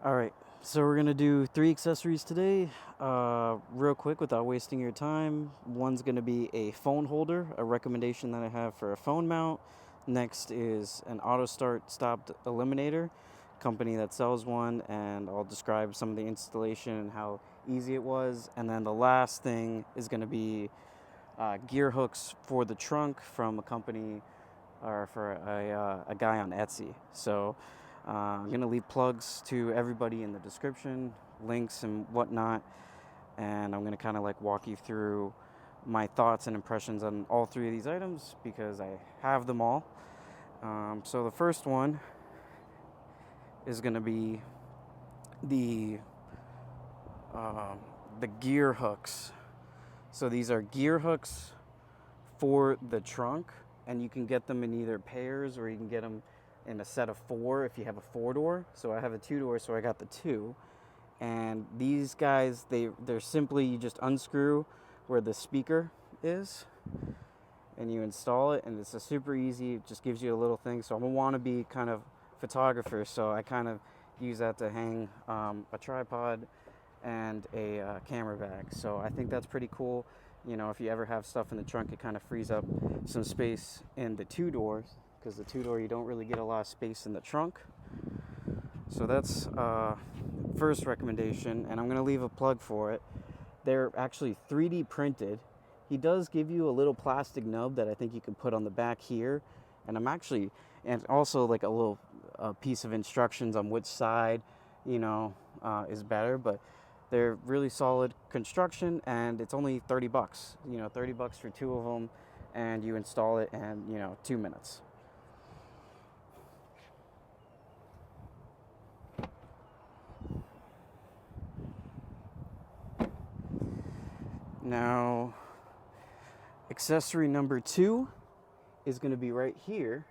All right, so we're gonna do 3 accessories today, real quick without wasting your time. One's gonna be a phone holder, a recommendation that I have for a phone mount. Next is an AutoStop Eliminator, company that sells one, and I'll describe some of the installation and how easy it was. And then the last thing is gonna be gear hooks for the trunk from a company or for a guy on Etsy. So I'm going to leave plugs to everybody in the description, links and whatnot. And I'm going to kind of like walk you through my thoughts and impressions on all 3 of these items because I have them all. So the first one is going to be the gear hooks. So these are gear hooks for the trunk, and you can get them in either pairs or you can get them in a set of 4 if you have a 4-door. So I have a 2-door, so I got the 2. And these guys, they're simply, you just unscrew where the speaker is and you install it, and it's a super easy, it just gives you a little thing. So I'm a wannabe kind of photographer, so I kind of use that to hang a tripod and a camera bag. So I think that's pretty cool. You know, if you ever have stuff in the trunk, it kind of frees up some space in the 2-doors, because the 2-door, you don't really get a lot of space in the trunk. So that's first recommendation, and I'm going to leave a plug for it. They're actually 3D printed. He does give you a little plastic nub that I think you can put on the back here, and and also like a little piece of instructions on which side, is better. But they're really solid construction, and it's only 30 bucks. 30 bucks for 2 of them, and you install it in 2 minutes. Now, accessory number 2 is going to be right here,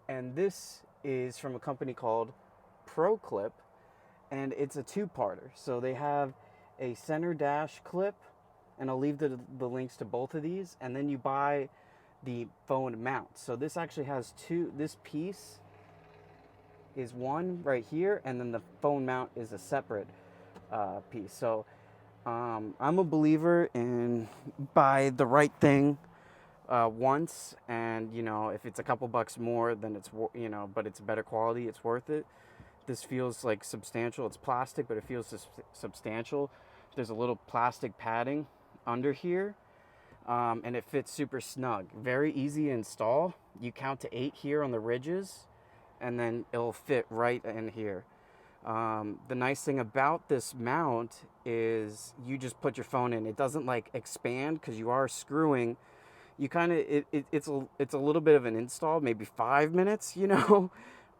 and this is from a company called ProClip, and it's a 2-parter. So they have a center dash clip, and I'll leave the links to both of these, and then you buy the phone mount. So this actually has 2. This piece is one right here, and then the phone mount is a separate piece. So I'm a believer in buy the right thing once, and if it's a couple bucks more, then it's but it's better quality, it's worth it. This feels like substantial. It's plastic, but it feels substantial. There's a little plastic padding under here, and it fits super snug. Very easy to install. You count to 8 here on the ridges, and then it'll fit right in here. The nice thing about this mount is you just put your phone in. It doesn't like expand because you are screwing. You kind of it's a little bit of an install, maybe 5 minutes,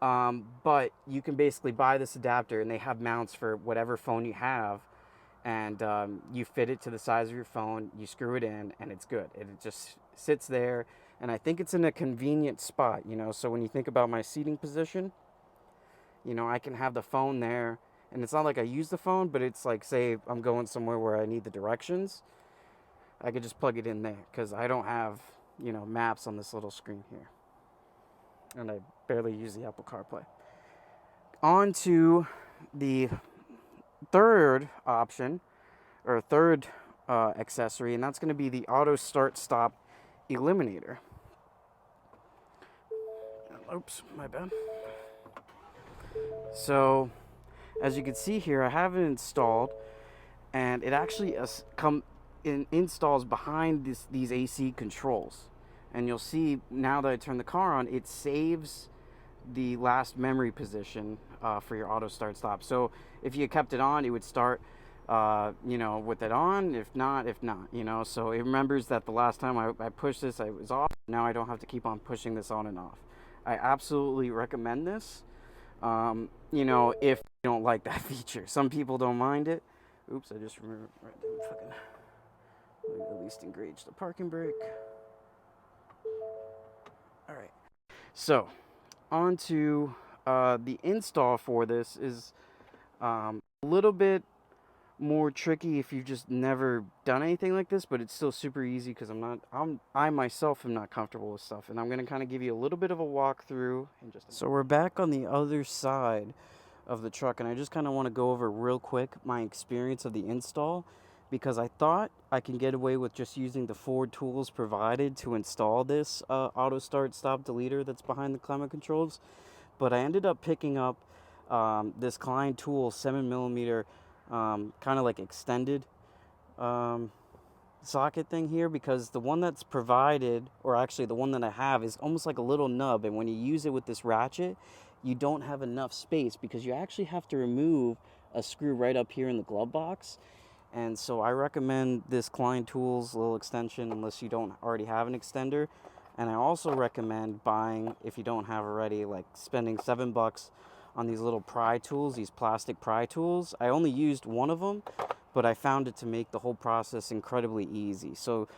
but you can basically buy this adapter, and they have mounts for whatever phone you have, and you fit it to the size of your phone. You screw it in, and it's good. It just sits there, and I think it's in a convenient spot. So when you think about my seating position, I can have the phone there, and it's not like I use the phone, but it's like, say I'm going somewhere where I need the directions, I could just plug it in there because I don't have, maps on this little screen here. And I barely use the Apple CarPlay. On to the third option, or third accessory, and that's going to be the AutoStop Eliminator. Oops, my bad. So, as you can see here, I have it installed, and it actually installs behind these AC controls. And you'll see now that I turn the car on, it saves the last memory position for your auto start stop. So if you kept it on, it would start with it on. If not, so it remembers that the last time I pushed this, I was off. Now I don't have to keep on pushing this on and off. I absolutely recommend this. If you don't like that feature. Some people don't mind it. Oops, I just remembered. At least engage the parking brake. All right. So, on to the install for this is a little bit more tricky if you've just never done anything like this, but it's still super easy because I myself am not comfortable with stuff, and I'm going to kind of give you a little bit of a walkthrough. So we're back on the other side of the truck, and I just kind of want to go over real quick my experience of the install, because I thought I can get away with just using the 4 tools provided to install this auto start stop deleter that's behind the climate controls, but I ended up picking up this Klein tool 7mm kind of like extended socket thing here, because the one that's provided, or actually the one that I have, is almost like a little nub, and when you use it with this ratchet, you don't have enough space because you actually have to remove a screw right up here in the glove box. And so I recommend this Klein Tools little extension unless you don't already have an extender. And I also recommend buying, if you don't have already, like spending $7 on these little Pry Tools, these plastic Pry Tools. I only used one of them, but I found it to make the whole process incredibly easy. So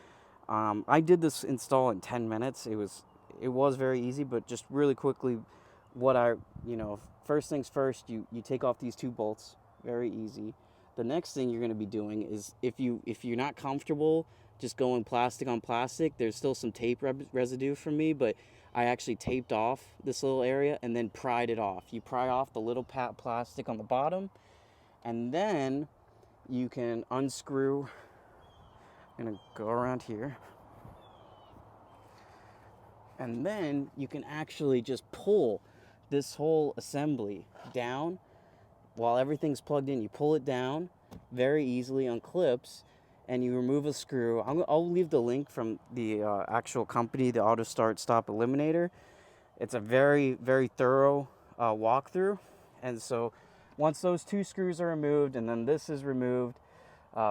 I did this install in 10 minutes. It was very easy, but just really quickly, first things first, you take off these 2 bolts, very easy. The next thing you're going to be doing is, if you're not comfortable just going plastic on plastic, there's still some tape residue from me, but I actually taped off this little area and then pried it off. You pry off the little plastic on the bottom, and then you can unscrew. I'm going to go around here. And then you can actually just pull this whole assembly down while everything's plugged in. You pull it down very easily on clips, and you remove a screw. I'll leave the link from the actual company, the AutoStop Eliminator. It's a very, very thorough walkthrough. And so once those 2 screws are removed, and then this is removed,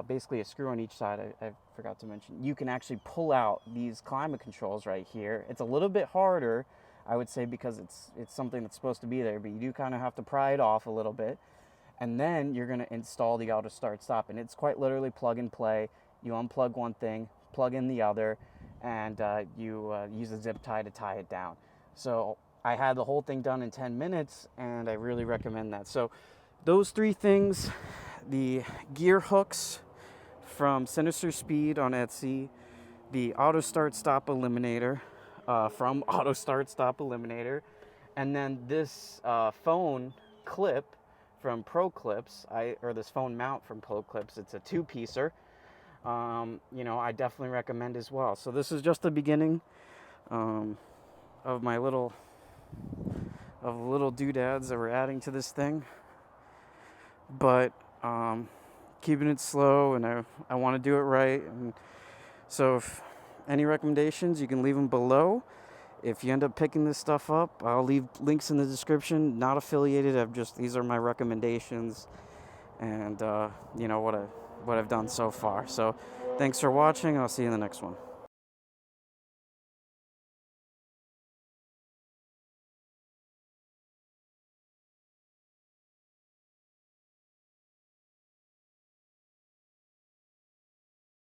basically a screw on each side, I forgot to mention, you can actually pull out these climate controls right here. It's a little bit harder, I would say, because it's something that's supposed to be there, but you do kind of have to pry it off a little bit. And then you're going to install the auto start stop, and it's quite literally plug and play. You unplug one thing, plug in the other, and you use a zip tie to tie it down. So I had the whole thing done in 10 minutes, and I really recommend that. So those 3 things: the gear hooks from Sinister Speed on Etsy, the auto start stop eliminator from AutoStop Eliminator, and then this phone clip from ProClips, or this phone mount from ProClips. It's a 2-piecer. I definitely recommend as well. So this is just the beginning of my little doodads that we're adding to this thing. But keeping it slow, and I want to do it right. And so if any recommendations, you can leave them below. If you end up picking this stuff up, I'll leave links in the description. Not affiliated. These are my recommendations, and what I've done so far. So thanks for watching. I'll see you in the next one.